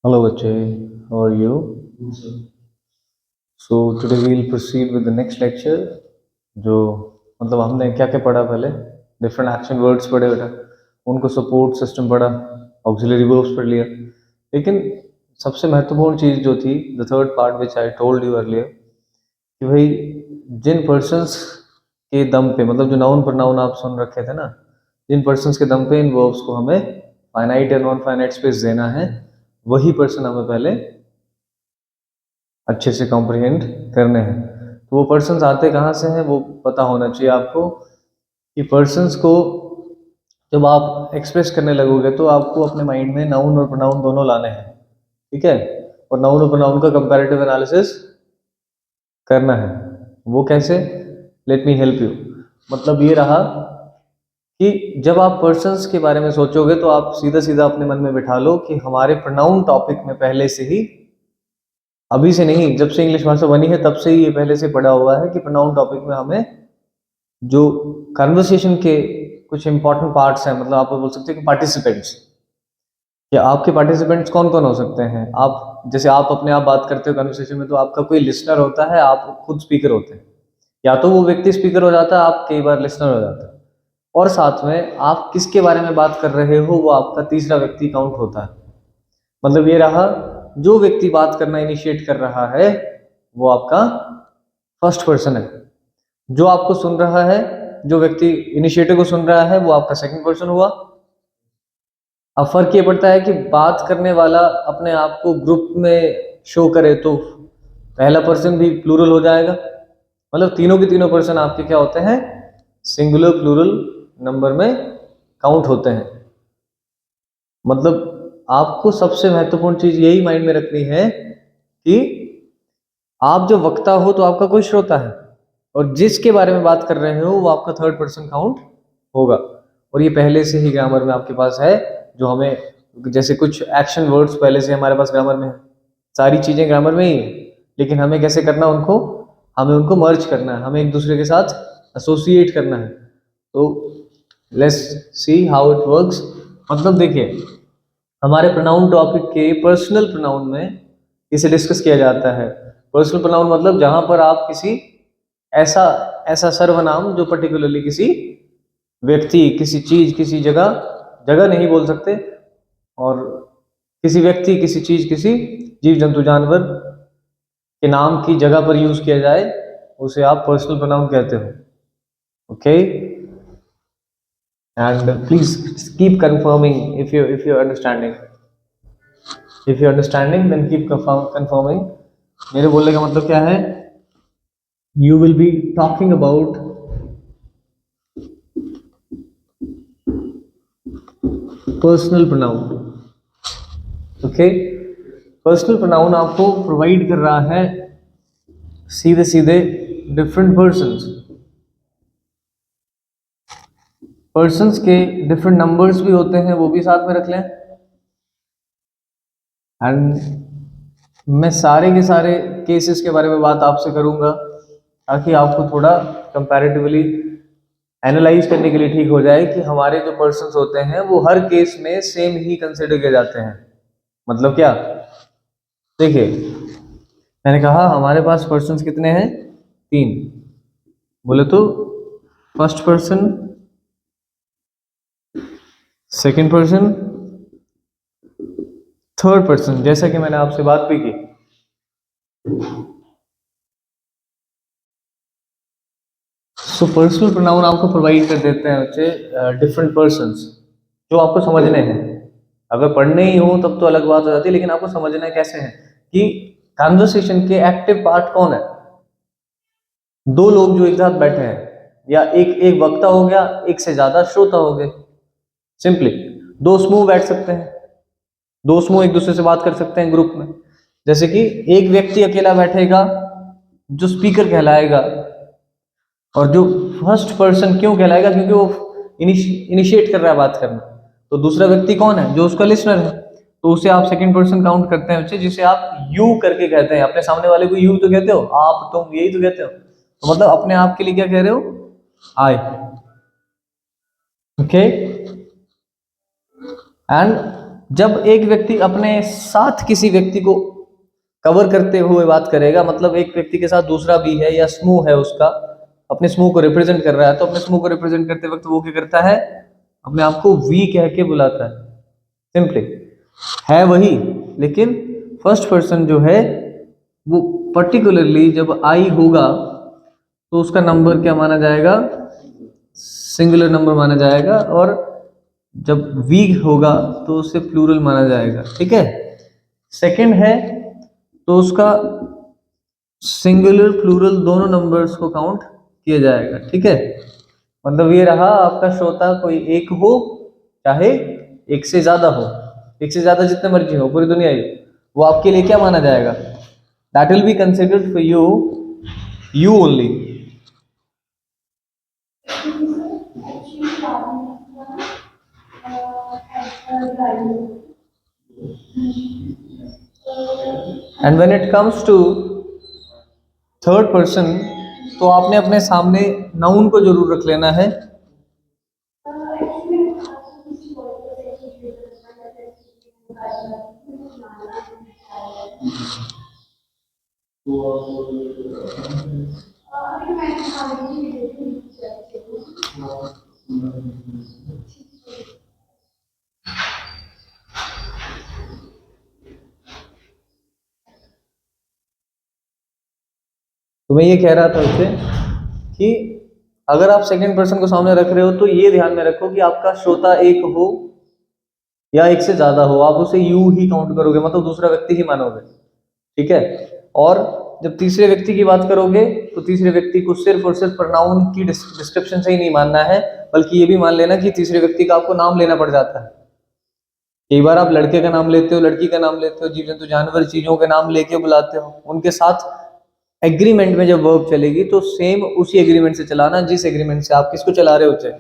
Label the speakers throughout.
Speaker 1: Hello बच्चे, how are you? So today we'll proceed with the next lecture. जो मतलब हमने क्या क्या पढ़ा पहले, डिफरेंट एक्शन वर्ड्स पढ़े बेटा, उनको सपोर्ट सिस्टम पढ़ा, ऑक्सिलरी वर्ब्स पढ़ लिया। लेकिन सबसे महत्वपूर्ण चीज़ जो थी, the third part which I told you earlier, कि भाई जिन पर्सन्स के दम पे, मतलब जो नाउन प्रोनाउन आप सुन रखे थे ना, जिन पर्सन्स के दम पे इन वर्ब्स को हमें फाइनाइट या नॉन फाइनाइट स्पेस देना है, वही पर्सन हमें पहले अच्छे से कॉम्प्रिहेंड करने हैं। तो वो पर्सन्स आते कहाँ से हैं वो पता होना चाहिए आपको, कि पर्सन्स को जब आप एक्सप्रेस करने लगोगे तो आपको अपने माइंड में नाउन और प्रोनाउन दोनों लाने हैं, ठीक है। और नाउन और प्रोनाउन का कंपैरेटिव एनालिसिस करना है। वो कैसे? Let me help you. मतलब ये रहा कि जब आप पर्सन्स के बारे में सोचोगे तो आप सीधा सीधा अपने मन में बिठा लो कि हमारे प्रोनाउन टॉपिक में पहले से ही, अभी से नहीं, जब से इंग्लिश भाषा बनी है तब से ही ये पहले से पढ़ा हुआ है कि प्रोनाउन टॉपिक में हमें जो कन्वर्सेशन के कुछ इंपॉर्टेंट पार्ट्स हैं, मतलब आप बोल सकते हैं कि पार्टिसिपेंट्स, या आपके पार्टिसिपेंट्स कौन कौन हो सकते हैं। आप जैसे आप अपने आप बात करते हो कन्वर्सेशन में, तो आपका कोई लिसनर होता है, आप खुद स्पीकर होते हैं, या तो वो व्यक्ति स्पीकर हो जाता है, आप कई बार लिसनर हो जाते हैं, और साथ में आप किसके बारे में बात कर रहे हो वो आपका तीसरा व्यक्ति काउंट होता है। मतलब ये रहा, जो व्यक्ति बात करना इनिशिएट कर रहा है वो आपका फर्स्ट पर्सन है, जो आपको सुन रहा है, जो व्यक्ति इनिशिएटिव को सुन रहा है वो आपका सेकंड पर्सन हुआ। अब फर्क ये पड़ता है कि बात करने वाला अपने आप को ग्रुप में शो करे तो पहला पर्सन भी प्लूरल हो जाएगा, मतलब तीनों के तीनों पर्सन आपके क्या होते हैं, सिंगुलर प्लूरल नंबर में काउंट होते हैं। मतलब आपको सबसे महत्वपूर्ण चीज यही माइंड में रखनी है कि आप जो वक्ता हो तो आपका कोई श्रोता है, और जिसके बारे में बात कर रहे हो वो आपका थर्ड पर्सन काउंट होगा। और ये पहले से ही ग्रामर में आपके पास है, जो हमें जैसे कुछ एक्शन वर्ड्स पहले से हमारे पास ग्रामर में है, सारी चीजें ग्रामर में ही है, लेकिन हमें कैसे करना उनको, हमें उनको मर्ज करना है, हमें एक दूसरे के साथ एसोसिएट करना है। तो let's see how it works. मतलब देखिए, हमारे प्रोनाउन टॉपिक के पर्सनल प्रोनाउन में इसे डिस्कस किया जाता है। पर्सनल प्रोनाउन मतलब जहां पर आप किसी ऐसा ऐसा सर्वनाम जो पर्टिकुलरली किसी व्यक्ति, किसी चीज, किसी जगह, जगह नहीं बोल सकते, और किसी व्यक्ति, किसी चीज, किसी जीव जंतु जानवर के नाम की जगह पर यूज किया जाए, उसे आप पर्सनल प्रोनाउन कहते हो। Okay, and please keep confirming if you're understanding. If you're understanding then keep confirming. मेरे बोलने का मतलब क्या है, you will be talking about personal pronoun. Okay, personal pronoun आपको प्रोवाइड कर रहा है सीधे सीधे डिफरेंट पर्सन्स के डिफरेंट नंबर्स भी होते हैं, वो भी साथ में रख लें। एंड मैं सारे के सारे केसेस के बारे में बात आपसे करूंगा, ताकि आपको थोड़ा कंपैरेटिवली एनालाइज करने के लिए ठीक हो जाए कि हमारे जो पर्सन्स होते हैं वो हर केस में सेम ही कंसिडर किए जाते हैं। मतलब क्या, देखिए मैंने कहा हमारे पास पर्सन्स कितने हैं, तीन। बोले तो first person, second person, third person, जैसा कि मैंने आपसे बात भी की। सो पर्सनल प्रोनाउन आपको प्रोवाइड कर देते हैं बच्चे डिफरेंट पर्सन्स, जो आपको समझने हैं। अगर पढ़ने ही हो तब तो अलग बात हो जाती है, लेकिन आपको समझना कैसे है कि कन्वर्सेशन के एक्टिव पार्ट कौन है। दो लोग जो एक साथ बैठे हैं, या एक एक वक्ता हो गया, एक से ज्यादा श्रोता हो गए। सिंपली दो समूह बैठ सकते हैं, दो समूह एक दूसरे से बात कर सकते हैं ग्रुप में। जैसे कि एक व्यक्ति अकेला बैठेगा जो स्पीकर कहलाएगा, और जो फर्स्ट पर्सन क्यों कहलाएगा, क्योंकि वो इनिशिएट कर रहा है बात करना। तो दूसरा व्यक्ति कौन है, जो उसका लिसनर है, तो उसे आप सेकंड पर्सन काउंट करते हैं बच्चे, जिसे आप यू करके कहते हैं। अपने सामने वाले को यू तो कहते हो, आप, तुम, यही तो कहते हो। तो मतलब अपने आप के लिए क्या कह रहे हो, आई। ओके, एंड जब एक व्यक्ति अपने साथ किसी व्यक्ति को कवर करते हुए बात करेगा, मतलब एक व्यक्ति के साथ दूसरा भी है या समूह है उसका, अपने समूह को रिप्रेजेंट कर रहा है, तो अपने समूह को रिप्रेजेंट करते वक्त वो क्या करता है, अपने आप को वी कह के बुलाता है। सिंपली है वही, लेकिन फर्स्ट पर्सन जो है वो पर्टिकुलरली जब आई होगा तो उसका नंबर क्या माना जाएगा, सिंगुलर नंबर माना जाएगा, और जब वी होगा तो उसे प्लूरल माना जाएगा। ठीक है। सेकंड है तो उसका सिंगुलर प्लूरल दोनों नंबर्स को काउंट किया जाएगा। ठीक है। मतलब ये रहा आपका श्रोता कोई एक हो चाहे एक से ज्यादा हो, एक से ज्यादा जितने मर्जी हो, पूरी दुनिया ही, वो आपके लिए क्या माना जाएगा, that will be considered for you only. And when it comes to third person, तो आपने अपने सामने नाउन को जरूर रख लेना है। तो मैं ये कह रहा था उससे कि अगर आप सेकंड पर्सन को सामने रख रहे हो तो ये ध्यान में रखो कि आपका श्रोता एक हो या एक से ज्यादा हो, आप उसे यू ही काउंट करोगे, मतलब दूसरा व्यक्ति ही मानोगे। ठीक है। और जब तीसरे व्यक्ति की बात करोगे तो तीसरे व्यक्ति को सिर्फ और सिर्फ प्रोनाउन की डिस्क्रिप्शन से ही नहीं मानना है, बल्कि ये भी मान लेना कि तीसरे व्यक्ति का आपको नाम लेना पड़ जाता है। कई बार आप लड़के का नाम लेते हो, लड़की का नाम लेते हो, जीव जंतु जानवर चीजों के नाम लेके बुलाते हो, उनके साथ एग्रीमेंट में जब वर्ब चलेगी तो सेम उसी एग्रीमेंट से चलाना जिस एग्रीमेंट से आप किसको चला रहे होते हैं,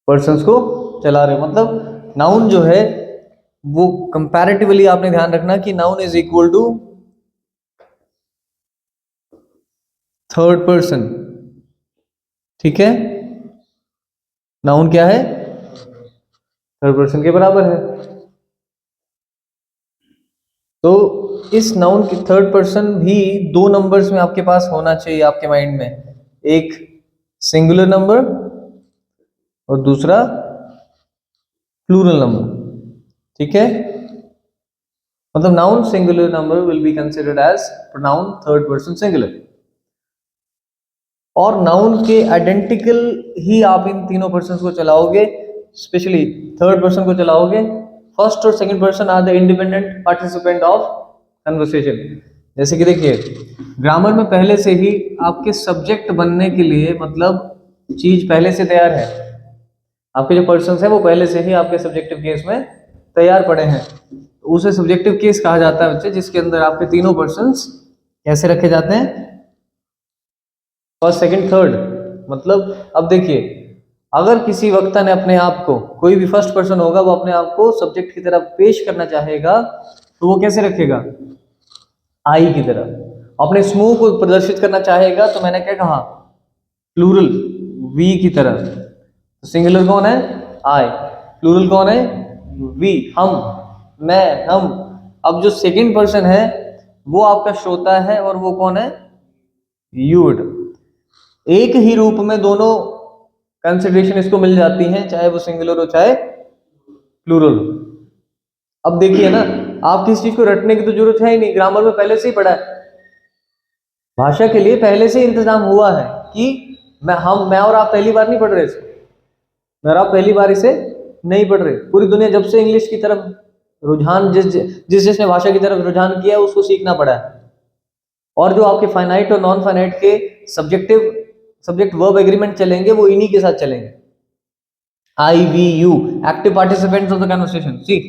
Speaker 1: पर्सन्स को चला रहे हो। मतलब नाउन जो है वो कंपैरेटिवली आपने ध्यान रखना कि noun is equal to third person. ठीक है। नाउन क्या है, थर्ड पर्सन के बराबर है। तो इस नाउन की थर्ड पर्सन भी दो नंबर्स में आपके पास होना चाहिए आपके माइंड में, एक सिंगुलर नंबर और दूसरा प्लूरल नंबर। ठीक है। मतलब noun singular number will be considered as pronoun third person singular, और नाउन के आइडेंटिकल ही आप इन तीनों पर्सन को चलाओगे, स्पेशली थर्ड पर्सन को चलाओगे। फर्स्ट और second person are the independent participant of conversation. जैसे कि देखिए ग्रामर में पहले से ही आपके सब्जेक्ट बनने के लिए, मतलब चीज पहले से तैयार है, आपके जो पर्सन है वो पहले से ही आपके सब्जेक्टिव केस में तैयार पड़े हैं। तो उसे सब्जेक्टिव केस कहा जाता है बच्चे, जिसके अंदर आपके तीनों पर्सन्स कैसे रखे जाते हैं, फर्स्ट सेकंड थर्ड। मतलब अब देखिए अगर किसी वक्ता ने अपने आप को, कोई भी फर्स्ट पर्सन होगा वो अपने आप को सब्जेक्ट की तरह पेश करना चाहेगा तो वो कैसे रखेगा, आई की तरह। अपने समूह को प्रदर्शित करना चाहेगा तो मैंने क्या कहा, प्लूरल वी की तरह। सिंगुलर कौन है, आई, प्लूरल कौन है, वी, हम, मैं, हम। अब जो सेकंड पर्सन है वो आपका श्रोता है और वो कौन है, यूड। एक ही रूप में दोनों कंसिडरेशन इसको मिल जाती हैं, चाहे वो सिंगुलर हो चाहे प्लूरल। अब देखिए ना, आप किसी चीज को रटने की तो जरूरत है ही नहीं, ग्रामर में पहले से ही पढ़ा है, भाषा के लिए पहले से ही इंतजाम हुआ है कि मैं और आप पहली बार नहीं पढ़ रहे इसको, मैं और आप पहली बार इसे नहीं पढ़ रहे। पूरी दुनिया जब से इंग्लिश की तरफ रुझान, जिसने भाषा की तरफ रुझान किया है उसको सीखना पड़ा है। और जो आपके फाइनाइट और नॉन फाइनाइट के सब्जेक्ट वर्ब एग्रीमेंट चलेंगे वो इन्हीं के साथ चलेंगे, I we you, active participants of the conversation. See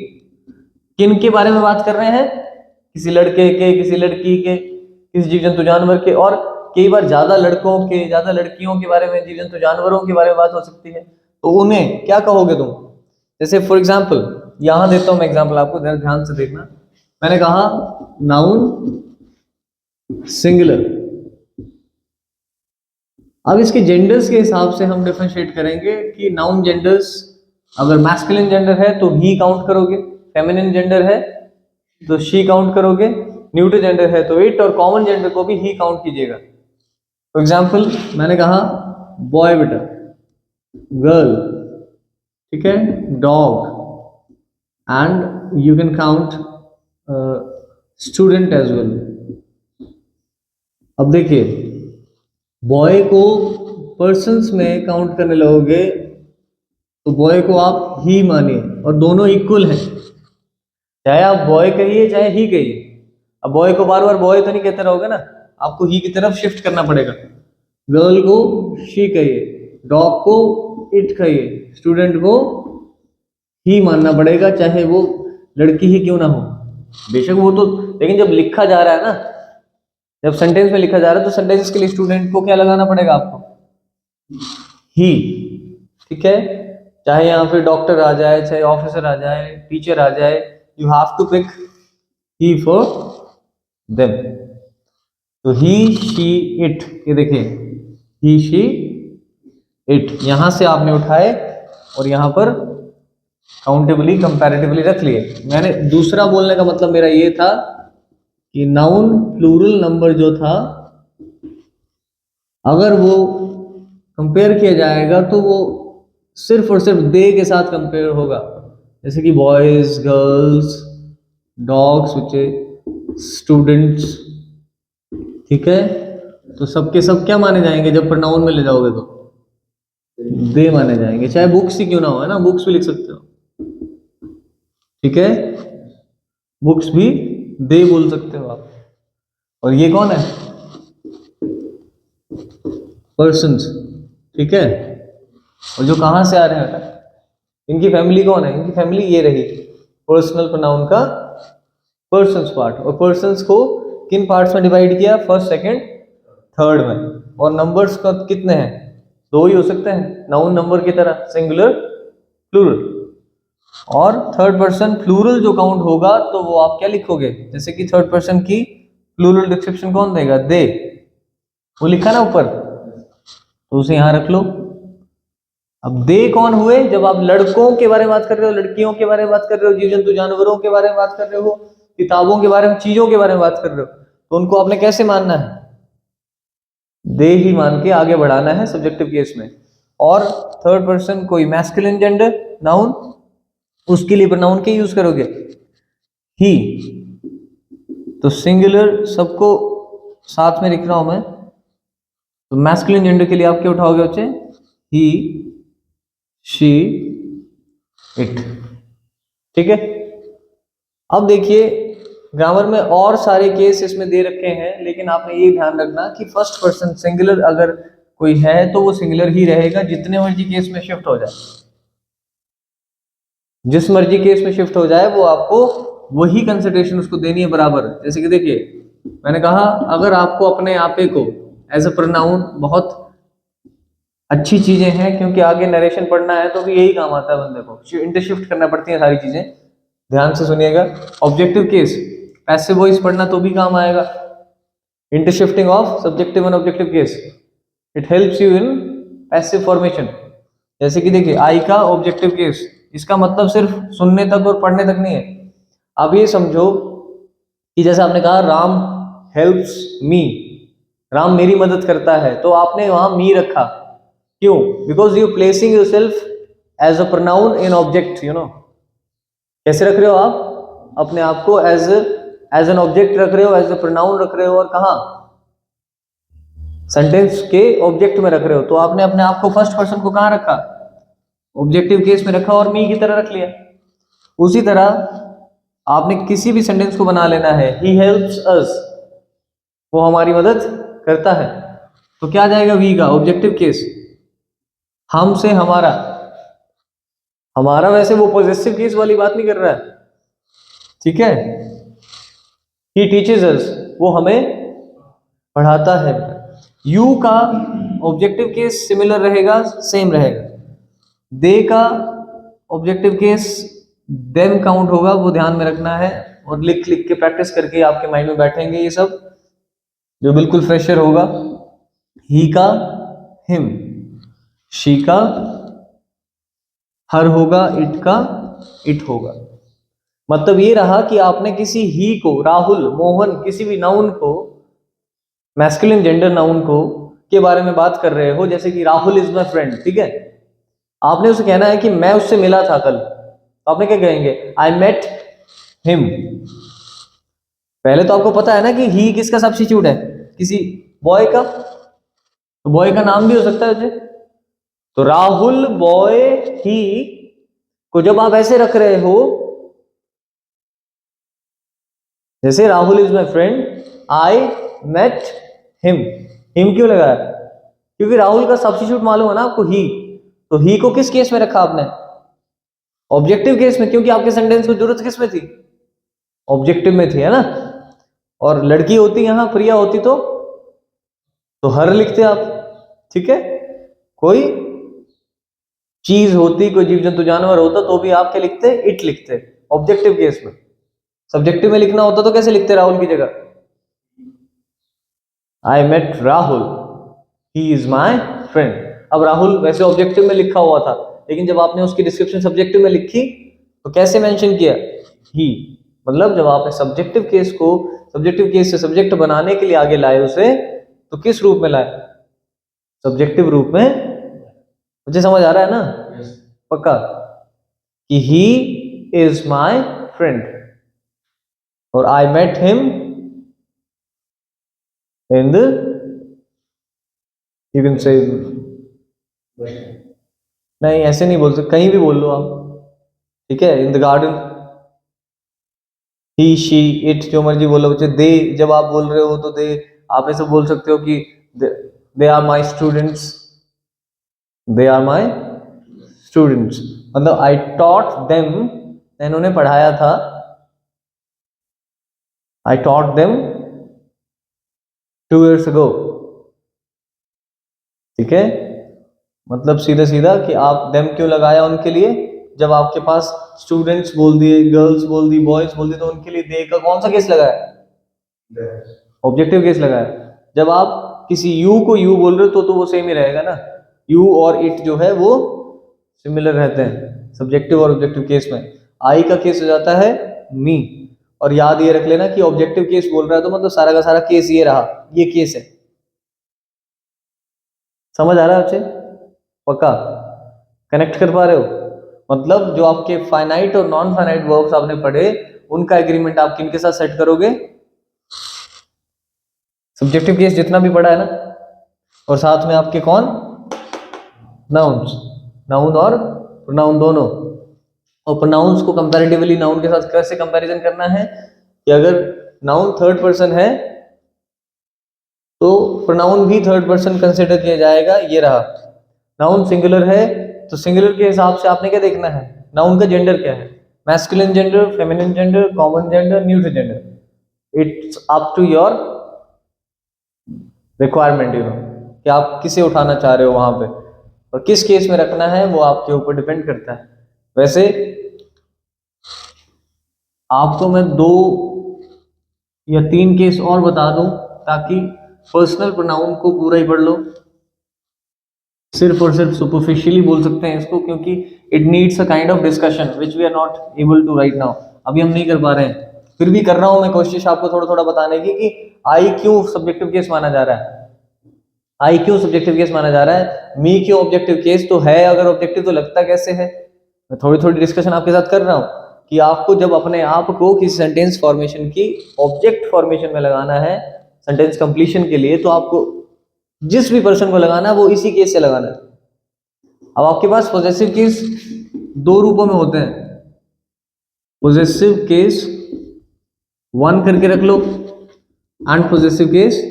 Speaker 1: किन के बारे में बात कर रहे हैं, किसी लड़के के, किसी लड़की के, किसी जीव जंतु जानवर के, और कई बार ज्यादा लड़कों के, ज्यादा लड़कियों के बारे में, जीव जंतु जानवरों के बारे में बात हो सकती है। तो उन्हें क्या कहोगे तुम, जैसे फॉर एग्जाम्पल यहां देता हूं मैं एग्जाम्पल, आपको ध्यान से देखना। मैंने कहा नाउन सिंगुलर, अब इसके जेंडर्स के हिसाब से हम डिफरेंशिएट करेंगे कि नाउन जेंडर्स अगर मैस्कुलिन जेंडर है तो ही काउंट करोगे, फेमिनिन जेंडर है तो शी काउंट करोगे, न्यूट्रल जेंडर है तो इट, और कॉमन जेंडर को भी ही काउंट कीजिएगा। फॉर एग्जाम्पल मैंने कहा बॉय बेटा, गर्ल, ठीक है, dog, and you can count student as well. अब देखिए, बॉय को पर्सन्स में काउंट करने लगोगे तो बॉय को आप ही मानिए, और दोनों इक्वल हैं, चाहे आप बॉय कहिए चाहे ही कहिए। अब बॉय को बार बार बॉय तो नहीं कहते रहोगे ना, आपको ही की तरफ शिफ्ट करना पड़ेगा। गर्ल को शी कहिए, डॉग को इट कहिए, स्टूडेंट को ही मानना पड़ेगा, चाहे वो लड़की ही क्यों ना हो। बेशक वो तो, लेकिन जब लिखा जा रहा है ना, जब सेंटेंस में लिखा जा रहा है तो सेंटेंस के लिए स्टूडेंट को क्या लगाना पड़ेगा आपको, ही, ठीक है। चाहे यहाँ पे डॉक्टर आ जाए, चाहे ऑफिसर आ जाए, टीचर आ जाए, you have to pick he for them. तो ही शी इट, ये देखिए ही शी इट, यहां से आपने उठाए और यहां पर काउंटेबली कंपैरेटिवली रख लिए। मैंने दूसरा बोलने का मतलब मेरा ये था कि नाउन प्लूरल नंबर जो था, अगर वो कंपेयर किया जाएगा तो वो सिर्फ और सिर्फ दे के साथ कंपेयर होगा, जैसे कि बॉयज, गर्ल्स, डॉग्स, बच्चे, स्टूडेंट्स, ठीक है। तो सबके सब क्या माने जाएंगे जब प्रोनाउन में ले जाओगे तो दे माने जाएंगे, चाहे बुक्स ही क्यों ना हो, है ना, बुक्स भी लिख सकते हो, ठीक है, बुक्स भी दे बोल सकते हो आप। और ये कौन है, पर्सन्स, ठीक है। और जो कहां से आ रहे हैं, इनकी फैमिली कौन है, इनकी फैमिली ये रही, पर्सनल प्रोनाउन का पर्सन्स पार्ट। और पर्सन्स को किन पार्ट्स में डिवाइड किया, फर्स्ट, सेकंड, थर्ड में। और नंबर्स का कितने हैं, दो ही हो सकते हैं नाउन नंबर की तरह, सिंगुलर, प्लूरल। और थर्ड पर्सन प्लूरल जो काउंट होगा तो वो आप क्या लिखोगे, जैसे कि थर्ड पर्सन की प्लूरल डिस्क्रिप्शन कौन देगा, दे, वो लिखा ना ऊपर, तो उसे यहां रख लो। अब दे कौन हुए, जब आप लड़कों के बारे में बात कर रहे हो, लड़कियों के बारे में बात कर रहे हो, जीव जंतु जानवरों के बारे में बात कर रहे हो, किताबों के बारे में, चीजों के बारे में बात कर रहे हो, तो उनको आपने कैसे मानना है, दे ही मान के आगे बढ़ाना है सब्जेक्टिव केस में। और थर्ड पर्सन कोई मैस्कुलिन जेंडर नाउन, उसके लिए प्रोनाउन के यूज करोगे ही। तो सिंगुलर सबको साथ में लिख रहा हूं मैं, तो मैस्कुलिन जेंडर के लिए आप क्या उठाओगे बच्चे, ही, शी, इट, ठीक है। अब देखिए ग्रामर में और सारे केस इसमें दे रखे हैं, लेकिन आपने ये ध्यान रखना कि फर्स्ट पर्सन सिंगुलर अगर कोई है तो वो सिंगुलर ही रहेगा, जितने मर्जी केस में शिफ्ट हो जाए, जिस मर्जी केस में शिफ्ट हो जाए वो आपको वही कंसिडरेशन उसको देनी है बराबर। जैसे कि देखिए मैंने कहा अगर आपको अपने आपे को एज अ प्रोनाउन, बहुत अच्छी चीजें हैं क्योंकि आगे नरेशन पढ़ना है तो भी यही काम आता है बंदे को, इंटरशिफ्ट करना पड़ती है सारी चीजें, ध्यान से सुनिएगा। ऑब्जेक्टिव केस, पैसिव वॉइस पढ़ना तो भी काम आएगा, intershifting of subjective and objective case, it helps you in passive formation. जैसे कि देखिए आई का ऑब्जेक्टिव केस, इसका मतलब सिर्फ सुनने तक और पढ़ने तक नहीं है। अब ये समझो कि जैसे आपने कहा राम हेल्प्स मी, राम मेरी मदद करता है, तो आपने वहां मी रखा, क्यों, because you placing yourself as a pronoun in object, you know. कैसे रख रहे हो आप अपने आप को, एज एन ऑब्जेक्ट रख रहे हो, एज अ प्रोनाउन रख रहे हो, और कहा सेंटेंस के ऑब्जेक्ट में रख रहे हो। तो आपने अपने आप को फर्स्ट पर्सन को कहां रखा, ऑब्जेक्टिव केस में रखा और मी की तरह रख लिया। उसी तरह आपने किसी भी सेंटेंस को बना लेना है, ही हेल्प्स अस, वो हमारी मदद करता है, तो क्या आ जाएगा वी का ऑब्जेक्टिव केस, हम से हमारा, हमारा वैसे वो पॉजेसिव केस वाली बात नहीं कर रहा है, ठीक है। ही टीचेस अस, वो हमें पढ़ाता है। यू का ऑब्जेक्टिव केस सिमिलर रहेगा, सेम रहेगा। दे का ऑब्जेक्टिव केस देम काउंट होगा, वो ध्यान में रखना है, और लिख लिख के प्रैक्टिस करके आपके माइंड में बैठेंगे ये सब, जो बिल्कुल फ्रेशर होगा। ही का हिम, शी का हर होगा, इट का इट होगा। मतलब ये रहा कि आपने किसी ही को, राहुल, मोहन, किसी भी नाउन को, मैस्कुलिन जेंडर नाउन को के बारे में बात कर रहे हो, जैसे कि राहुल इज माई फ्रेंड, ठीक है। आपने उसे कहना है कि मैं उससे मिला था कल, तो आपने क्या कहेंगे, आई मेट हिम। पहले तो आपको पता है ना कि ही किसका सब्स्टिट्यूट है, किसी बॉय का, तो बॉय का नाम भी हो सकता है उसे। तो राहुल, बॉय, ही को जब आप ऐसे रख रहे हो, जैसे Rahul is my friend, I met him. Him क्यों लगाया, क्योंकि राहुल का सब्स्टिट्यूट मालूम है ना आपको, ही। तो ही को किस केस में रखा आपने, ऑब्जेक्टिव केस में, क्योंकि आपके सेंटेंस को जरूरत किस में थी, ऑब्जेक्टिव में थी, है ना। और लड़की होती यहां प्रिया होती तो हर लिखते आप, ठीक है। कोई चीज होती, कोई जीव जंतु जानवर होता तो भी आप क्या लिखते, इट लिखते, ऑब्जेक्टिव केस में। सब्जेक्टिव में लिखना होता तो कैसे लिखते राहुल की जगह, I met Rahul, he is my friend. अब राहुल वैसे ऑब्जेक्टिव में लिखा हुआ था, लेकिन जब आपने उसकी डिस्क्रिप्शन सब्जेक्टिव में लिखी तो कैसे मेंशन किया, ही। मतलब जब आपने सब्जेक्टिव केस को सब्जेक्टिव केस से सब्जेक्ट बनाने के लिए आगे लाए उसे, तो किस रूप में लाए, सब्जेक्टिव रूप में। मुझे समझ आ रहा है ना, पक्का, कि ही इज माई फ्रेंड और I met him in the, you can say, नहीं ऐसे नहीं बोल सकते, कहीं भी बोल लो आप, ठीक है, in the garden, he, she, it, जो मर्जी बोलो बच्चे। दे जब आप बोल रहे हो तो दे आप ऐसे बोल सकते हो कि they are my students, they are my students. मतलब आई टॉट देम, मैंने उन्हें पढ़ाया था, I taught them 2 years ago, ठीक है। मतलब सीधा सीधा कि आप देम क्यों लगाया उनके लिए, जब आपके पास स्टूडेंट्स बोल दिए, गर्ल्स बोल दी, बॉयज बोल दिए, तो उनके लिए दे का कौन सा केस लगाया, ऑब्जेक्टिव केस लगाया। जब आप किसी यू को यू बोल रहे हो तो वो सेम ही रहेगा ना, यू और इट जो है वो सिमिलर रहते हैं सब्जेक्टिव और ऑब्जेक्टिव केस में। आई का केस हो जाता है मी। और याद ये रख लेना कि ऑब्जेक्टिव केस बोल रहा है तो मतलब सारा का सारा केस ये रहा, ये केस है। समझ आ रहा है बच्चे, पक्का कनेक्ट कर पा रहे हो। मतलब जो आपके फाइनाइट और नॉन फाइनाइट वर्ब्स आपने पढ़े, उनका एग्रीमेंट आप किन के साथ सेट करोगे, सब्जेक्टिव केस जितना भी पढ़ा है ना, और साथ में आपके कौन, नाउन्स, नाउन और प्रोनाउन दोनों। और प्रोनाउंस को कंपैरेटिवली नाउन के साथ कैसे कंपैरिजन करना है, कि अगर नाउन थर्ड पर्सन है तो प्रोनाउन भी थर्ड पर्सन कंसिडर किया जाएगा, ये रहा। नाउन सिंगुलर है तो सिंगुलर के हिसाब से आपने क्या देखना है, नाउन का जेंडर क्या है, masculine gender, feminine gender, common gender, neutral gender. It's up to your requirement, you know, कि आप किसे उठाना चाह रहे हो वहां पे, और किस केस में रखना है वो आपके ऊपर डिपेंड करता है। वैसे आपको मैं 2 या 3 केस और बता दूं ताकि पर्सनल प्रोनाउन को पूरा ही पढ़ लो। सिर्फ और सिर्फ सुपरफिशियली बोल सकते हैं इसको, क्योंकि it needs a kind of discussion which we are not able to right now, अभी हम नहीं कर पा रहे हैं। फिर भी कर रहा हूं मैं कोशिश आपको थोड़ा थोड़ा बताने की कि आई क्यों सब्जेक्टिव केस माना जा रहा है, आई क्यों सब्जेक्टिव केस माना जा रहा है, मी क्यों ऑब्जेक्टिव केस तो है, अगर ऑब्जेक्टिव तो लगता कैसे है। मैं थोड़ी थोड़ी डिस्कशन आपके साथ कर रहा हूं कि आपको जब अपने आप को किसी सेंटेंस फॉर्मेशन की ऑब्जेक्ट फॉर्मेशन में लगाना है, सेंटेंस कंप्लीशन के लिए, तो आपको जिस भी पर्सन को लगाना है वो इसी केस से लगाना है। अब आपके पास पॉजेसिव केस 2 रूपों में होते हैं, पॉजेसिव केस 1 करके रख लो एंड पॉजेसिव केस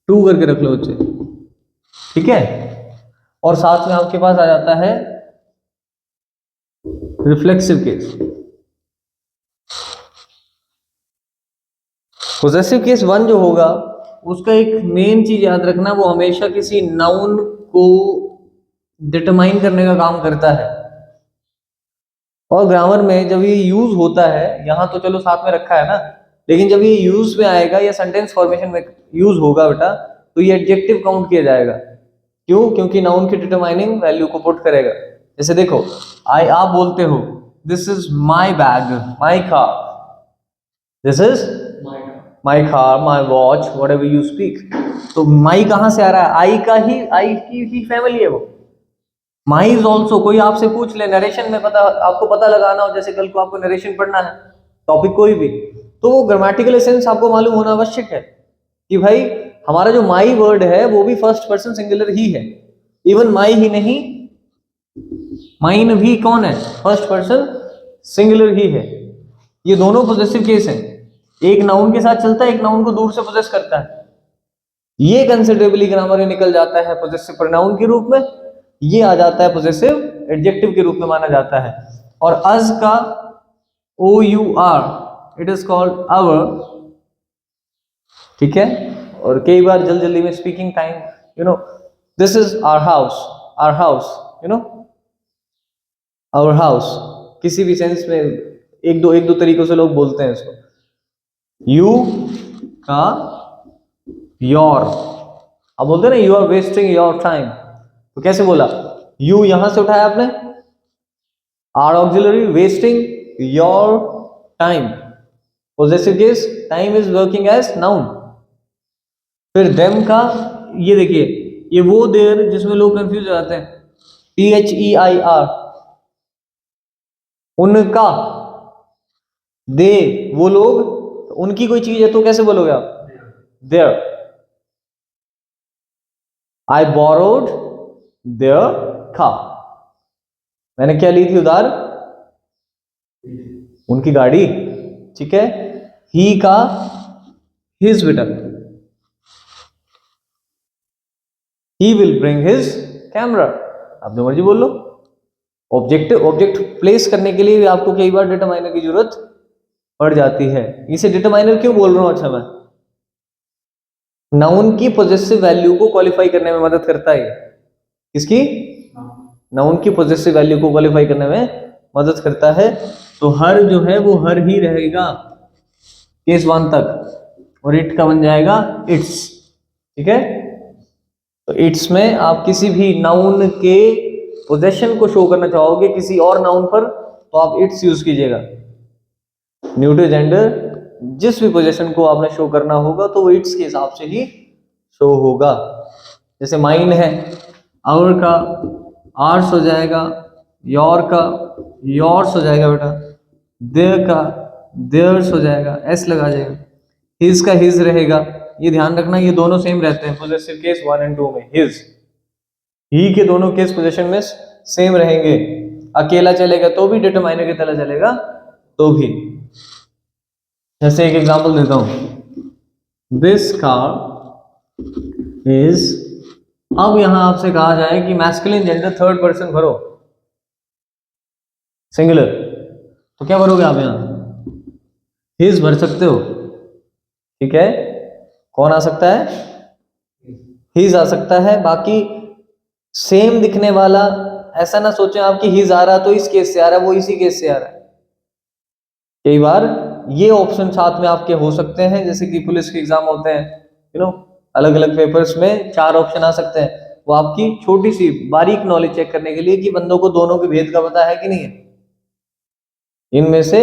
Speaker 1: 2 करके रख लो बच्चे, ठीक है। और साथ में आपके पास आ जाता है रिफ्लेक्सिव केस। पॉजेसिव केस 1 जो होगा उसका एक मेन चीज याद रखना, वो हमेशा किसी नाउन को डिटरमाइन करने का काम करता है। और ग्रामर में जब ये यूज होता है, यहां तो चलो साथ में रखा है ना, लेकिन जब ये यूज में आएगा या सेंटेंस फॉर्मेशन में यूज होगा बेटा, तो ये एडजेक्टिव काउंट किया जाएगा। क्यों? क्योंकि नाउन की डिटरमाइनिंग वैल्यू को पुट करेगा। जैसे देखो, आप बोलते हो this is my bag, my car, this is my car, my watch, what ever you speak. तो माई कहां से आ रहा है? आई की ही फैमिली है वो। माई इज ऑल्सो, कोई आपसे पूछ ले नरेशन में, आपको पता लगाना हो, जैसे कल को आपको नरेशन पढ़ना है, टॉपिक कोई भी, तो वो ग्रामेटिकल सेंस आपको मालूम होना आवश्यक है कि भाई हमारा जो माई वर्ड है वो भी फर्स्ट पर्सन सिंगुलर ही है। इवन माई ही नहीं, माइन भी कौन है? फर्स्ट पर्सन सिंगुलर ही है। ये दोनों पोजेसिव केस हैं, एक नाउन के साथ चलता है, एक नाउन को दूर से पोजेस करता है। ये कंसिडरेबली ग्रामर में निकल जाता है पोजेसिव प्रोनाउन के रूप में, ये आ जाता है पोजेसिव एडजेक्टिव के रूप में माना जाता है। और अस का OUR, it is called our, ठीक है। और कई बार जल्दी में speaking time, you know, this is our house, our house, you know, our house, किसी भी सेंस में एक दो तरीकों से लोग बोलते हैं इसको। यू का योर, अब बोलते हैं ना you are wasting your time, तो कैसे बोला? यू यहां से उठाया आपने, are auxiliary, wasting your time, possessive case, time is working as noun. फिर देम का, ये देखिए, ये वो देर जिसमें लोग कंफ्यूज हो जाते हैं, THEIR, उनका, दे वो लोग, तो उनकी कोई चीज है तो कैसे बोलोगे आप? Their. I borrowed their car, मैंने क्या ली थी उधार? उनकी गाड़ी, ठीक है। ही का हिज, बेटा, he will bring his camera, आप जो मर्जी बोल लो। ऑब्जेक्ट प्लेस करने के लिए भी आपको कई बार डिटरमाइनर की जरूरत पड़ जाती है। इसे डिटरमाइनर क्यों बोल रहा हूं? अच्छा, मैं नाउन की पोजेसिव वैल्यू को क्वालिफाई करने में मदद करता है। किसकी? नाउन की पोजेसिव वैल्यू को क्वालिफाई करने में मदद करता है। तो हर जो है वो हर ही रहेगा केस 1 तक, और इट का बन जाएगा इट्स, ठीक है। तो इट्स में आप किसी भी नाउन के पोजेशन को शो करना चाहोगे किसी और नाउन पर, तो आप इट्स यूज कीजिएगा। न्यूट्रल जेंडर जिस भी पोजीशन को आपने शो करना होगा तो वो इट्स के हिसाब से ही शो होगा। जैसे माइन है, आवर का आर्स हो जाएगा, योर का योर्स हो जाएगा बेटा, देयर का देयर्स हो जाएगा, एस लगा जाएगा, हिज का हिज रहेगा। ये ध्यान रखना, ये दोनों सेम रहते हैं पोजेसिव केस 1 और 2 में। हिज, ही के दोनों केस पोजीशन में सेम रहेंगे। अकेला चलेगा तो भी, डिटरमाइनर की तरह चलेगा तो भी। जैसे एक एग्जांपल देता हूं, दिस कार इज, अब यहां आपसे कहा जाए कि मैस्कुलिन जेंडर थर्ड पर्सन भरो, सिंगुलर, तो क्या भरोगे आप? यहां हिज भर सकते हो, ठीक है। कौन आ सकता है? हिज आ सकता है। बाकी सेम दिखने वाला, ऐसा ना सोचें आप कि हिज आ रहा तो इस केस से आ रहा है, वो इसी केस से आ रहा है। कई बार ये ऑप्शन साथ में आपके हो सकते हैं, जैसे कि पुलिस के एग्जाम होते हैं, यू नो, अलग अलग पेपर्स में 4 ऑप्शन आ सकते हैं। वो आपकी छोटी सी बारीक नॉलेज चेक करने के लिए कि बंदों को दोनों के भेद का पता है कि नहीं है। इनमें से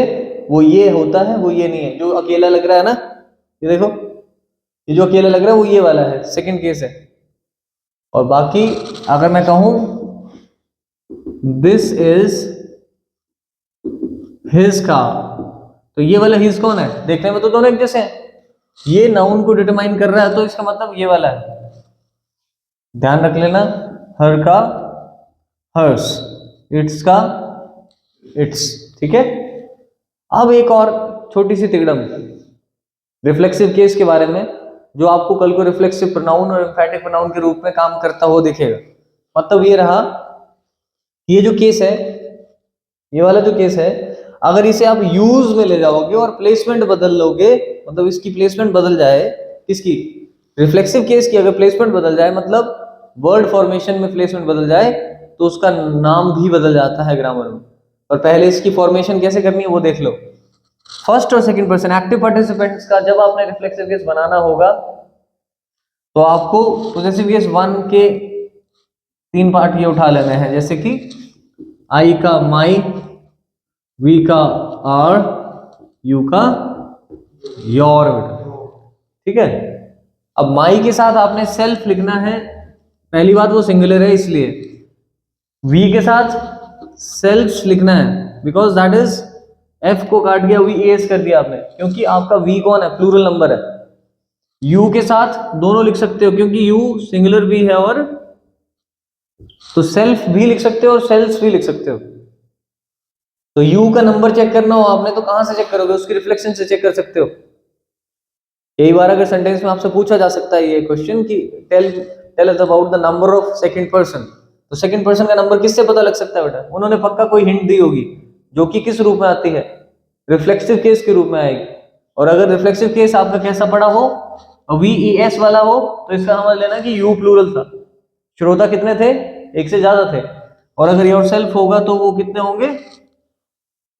Speaker 1: वो ये होता है, वो ये नहीं है। जो अकेला लग रहा है ना, ये देखो, ये जो अकेला लग रहा है वो ये वाला है, सेकंड केस है। और बाकी अगर मैं कहूं दिस इज हिज कार, तो ये वाला हिज कौन है? देखने में तो दोनों एक जैसे हैं। ये नाउन को डिटरमाइन कर रहा है तो इसका मतलब ये वाला है। ध्यान रख लेना, हर का हर्स, इट्स का इट्स, ठीक है। अब एक और छोटी सी तिगड़म रिफ्लेक्सिव केस के बारे में, जो आपको कल को रिफ्लेक्सिव प्रोनाउन और एम्फैटिक प्रोनाउन के रूप में काम करता हुआ दिखेगा। मतलब ये रहा, ये जो केस है, ये वाला जो केस है, अगर इसे आप यूज में ले जाओगे और प्लेसमेंट बदल लोगे, मतलब इसकी प्लेसमेंट बदल जाए, किसकी? रिफ्लेक्सिव केस की अगर प्लेसमेंट बदल जाए, मतलब वर्ड फॉर्मेशन में प्लेसमेंट बदल जाए, तो उसका नाम भी बदल जाता है ग्रामर में। और पहले इसकी फॉर्मेशन कैसे करनी है वो देख लो। फर्स्ट और सेकंड पर्सन एक्टिव पार्टिसिपेंट्स का जब आपने रिफ्लेक्सिव केस बनाना होगा, तो आपको पोजेसिव केस 1 के तीन पार्ट ये उठा लेने हैं, जैसे कि आई का माई, वी का आर, यू का योर, ठीक है। अब माई के साथ आपने सेल्फ लिखना है, पहली बात वो सिंगुलर है इसलिए। वी के साथ सेल्फ लिखना है बिकॉज दैट इज, एफ को काट दिया, वी एस कर दिया आपने, क्योंकि आपका वी कौन है, प्लूरल नंबर है। यू के साथ दोनों लिख सकते हो क्योंकि यू सिंगुलर भी है, और तो सेल्फ भी लिख सकते हो और सेल्स भी लिख सकते हो। तो यू का नंबर चेक करना हो आपने तो कहां से चेक करोगे, उसकी रिफ्लेक्शन से चेक कर सकते हो। कई बार अगर सेंटेंस में आपसे पूछा जा सकता है ये क्वेश्चन कि tell us about the number of second person, तो सेकंड पर्सन का नंबर किससे पता लग सकता है बेटा, उन्होंने पक्का कोई हिंट दी होगी, जो कि किस रूप में आती है, रिफ्लेक्सिव केस के रूप में आएगी। और अगर रिफ्लेक्सिव केस आपका कैसा पड़ा हो, VES वाला हो, तो इसका समझ लेना कि यू प्लूरल था, श्रोता कितने थे, एक से ज्यादा थे। और अगर योर सेल्फ होगा तो वो कितने होंगे,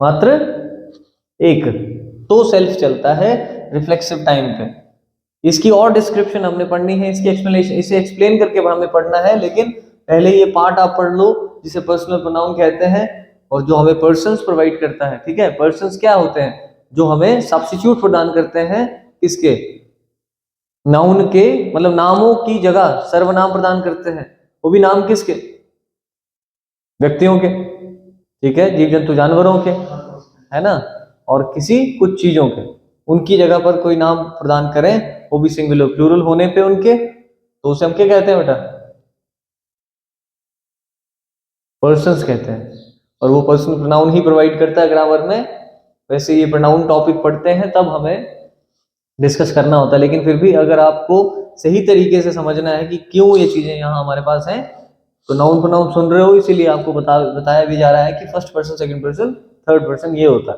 Speaker 1: मात्र एक। तो सेल्फ चलता है रिफ्लेक्सिव टाइम पे। इसकी और डिस्क्रिप्शन हमने पढ़नी है, इसकी एक्सप्लेनेशन, इसे एक्सप्लेन करके हमें पढ़ना है, लेकिन पहले ये पार्ट आप पढ़ लो जिसे पर्सनल प्रोनाउन कहते हैं, और जो हमें पर्सन्स प्रोवाइड करता है, ठीक है। पर्सन्स क्या होते हैं, जो हमें सब्स्टिट्यूट प्रदान करते हैं, किसके, नाउन के, मतलब नामों की जगह सर्वनाम प्रदान करते हैं, वो भी नाम किसके, व्यक्तियों के, ठीक है, जीव जंतु जानवरों के, है ना, और किसी कुछ चीजों के, उनकी जगह पर कोई नाम प्रदान करें, वो भी सिंगुलर प्लूरल होने पे उनके, तो उसे हम क्या कहते हैं बेटा, पर्सन्स कहते हैं। और वो पर्सनल प्रोनाउन ही प्रोवाइड करता है ग्रामर में। वैसे ये प्रोनाउन टॉपिक पढ़ते हैं तब हमें डिस्कस करना होता है, लेकिन फिर भी अगर आपको सही तरीके से समझना है कि क्यों ये चीजें यहाँ हमारे पास हैं, तो नाउन प्रोनाउन सुन रहे हो, इसीलिए आपको बताया भी जा रहा है कि first person, second person, third person ये होता है,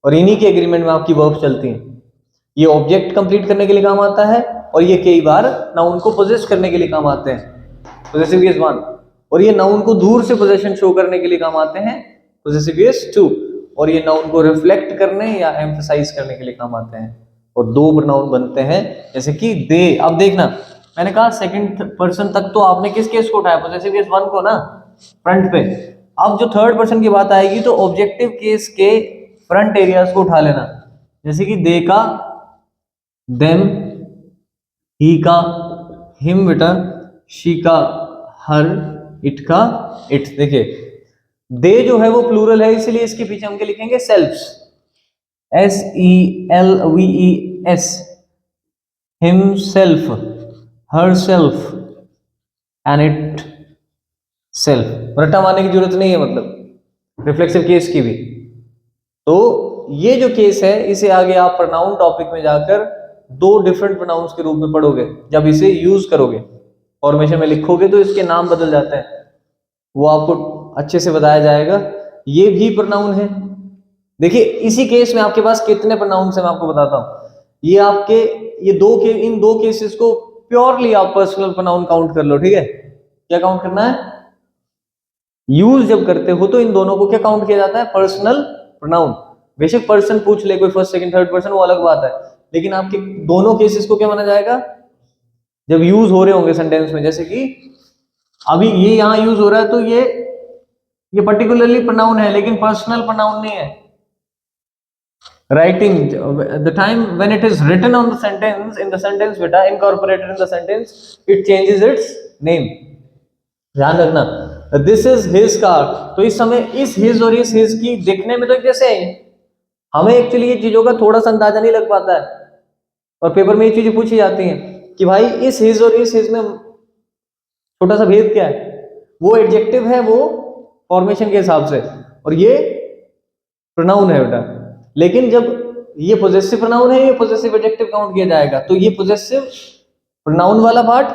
Speaker 1: और इन्हीं के एग्रीमेंट में आपकी वर्ब चलती है। ये ऑब्जेक्ट कंप्लीट करने के लिए काम आता है, और ये कई बार नाउन को पोजेस करने के लिए काम आते हैं, पोजेसिव केस 1, और ये नाउन को दूर से पोजेशन शो करने के लिए काम आते हैं, पोजेसिव केस 2, और ये नाउन को रिफ्लेक्ट करने या एम्फसाइज करने के लिए काम आते हैं। और दो प्रोनाउन बनते हैं, जैसे कि दे। अब देखना, मैंने कहा सेकंड पर्सन तक तो आपने किस केस को उठाया, पोजेसिव केस 1 को ना, फ्रंट पे। अब जो थर्ड पर्सन की बात आएगी तो ऑब्जेक्टिव केस के फ्रंट एरियाज को उठा लेना, जैसे कि दे का देम, ही का हिम बेटा, शी का हर, इट का इट। देखिए दे जो है वो प्लूरल है, इसलिए इसके पीछे हम क्या लिखेंगे, selfs, SELVES, himself, herself and itself. रट्टा मारने की जरूरत नहीं है, मतलब रिफ्लेक्सिव केस की भी। तो ये जो केस है, इसे आगे आप प्रोनाउन टॉपिक में जाकर दो डिफरेंट प्रोनाउंस के रूप में पढ़ोगे, जब इसे यूज करोगे, फॉर्मेशन में लिखोगे तो इसके नाम बदल जाते हैं, वो आपको अच्छे से बताया जाएगा। ये भी प्रोनाउन है। देखिए इसी केस में आपके पास कितने प्रोनाउंस हैं मैं आपको बताता हूं। ये आपके इन दो केसेस को प्योरली आप पर्सनल प्रोनाउन काउंट कर लो, ठीक है। क्या काउंट करना है, यूज जब करते हो तो इन दोनों को क्या काउंट किया जाता है, पर्सनल प्रोनाउन। बेशक पर्सन पूछ ले कोई फर्स्ट सेकंड थर्ड पर्सन, वो अलग बात है, लेकिन आपके दोनों केसेस को क्या माना जाएगा, जब यूज हो रहे होंगे सेंटेंस में। जैसे कि अभी ये यहां यूज हो रहा है, तो ये पर्टिकुलरली प्रोनाउन है, लेकिन पर्सनल प्रोनाउन नहीं है। Writing, the time when it is written on the sentence, in the sentence beta, incorporated in the sentence, it changes its name. ध्यान रखना, this is his car, तो इस समय इस his और इस his की दिखने में तो एक जैसे है, हमें एक्चुअली ये चीजों का थोड़ा सा अंदाजा नहीं लग पाता है, और पेपर में ये चीजें पूछी जाती हैं कि भाई इस his और इस his में छोटा सा भेद क्या है। वो एडजेक्टिव है, वो फॉर्मेशन के हिसाब से, और ये प्रोनाउन है बेटा। लेकिन जब ये पोजेसिव प्रोनाउन है, ये पोजेसिव एडजेक्टिव काउंट किया जाएगा। तो ये पोजेसिव प्रोनाउन वाला पार्ट,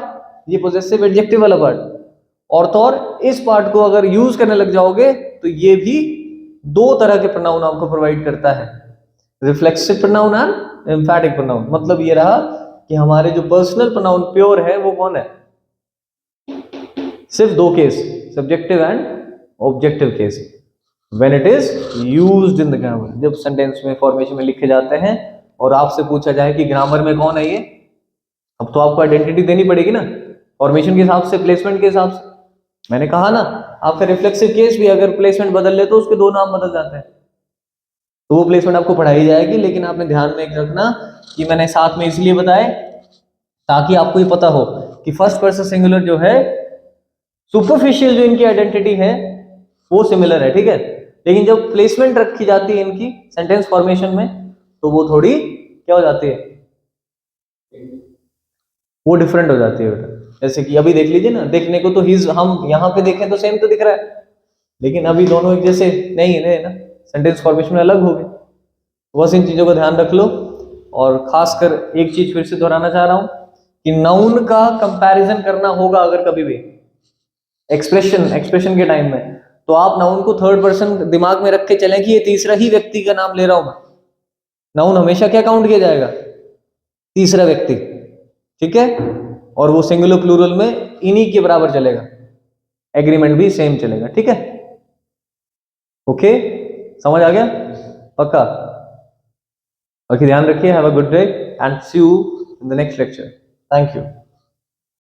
Speaker 1: ये पोजेसिव एडजेक्टिव वाला पार्ट, और तो और इस पार्ट को अगर यूज करने लग जाओगे तो ये भी दो तरह के प्रोनाउन आपको प्रोवाइड करता है, रिफ्लेक्सिव प्रोनाउन एंड एम्फैटिक प्रोनाउन। मतलब ये रहा कि हमारे जो पर्सनल प्रोनाउन प्योर है वो कौन है, सिर्फ दो case, subjective and objective case, when it is used in the grammar, जब सेंटेंस में फॉर्मेशन में लिखे जाते हैं। और आपसे पूछा जाए कि ग्रामर में कौन है ये, अब तो आपको आइडेंटिटी देनी पड़ेगी ना, फॉर्मेशन के हिसाब से, प्लेसमेंट के हिसाब से। मैंने कहा ना, आपका रिफ्लेक्सिव केस भी अगर प्लेसमेंट बदल ले तो उसके 2 नाम बदल जाते हैं, तो वो प्लेसमेंट आपको पढ़ाई जाएगी। लेकिन आपने ध्यान में एक रखना कि मैंने साथ में इसलिए बताए ताकि आपको ये पता हो कि फर्स्ट पर्सन सिंगुलर जो है, सुपरफिशियल जो इनकी आइडेंटिटी है वो सिमिलर है, ठीक है। लेकिन जब प्लेसमेंट रखी जाती है इनकी सेंटेंस फॉर्मेशन में, तो वो थोड़ी क्या हो जाती है, वो डिफरेंट हो जाती है बेटा। जैसे कि अभी देख लीजिए ना, देखने को तो हिज हम यहाँ पे देखें तो सेम तो दिख रहा है, लेकिन अभी दोनों एक जैसे नहीं है ना, सेंटेंस फॉर्मेशन में अलग हो गए। बस इन चीजों का ध्यान रख लो। और खासकर एक चीज फिर से दोहराना चाह रहा हूं कि नाउन का कंपैरिजन करना होगा अगर कभी भी एक्सप्रेशन के टाइम में, तो आप नाउन को थर्ड पर्सन दिमाग में रख के चलें कि ये तीसरा ही व्यक्ति का नाम ले रहा हूं मैं। नाउन हमेशा क्या काउंट किया जाएगा, तीसरा व्यक्ति, ठीक है। और वो सिंगुलर प्लूरल में इन्हीं के बराबर चलेगा, एग्रीमेंट भी सेम चलेगा, ठीक है। ओके, समझ आ गया पक्का? ओके, ध्यान रखिए। Have a good day and see you in the next lecture. Thank you.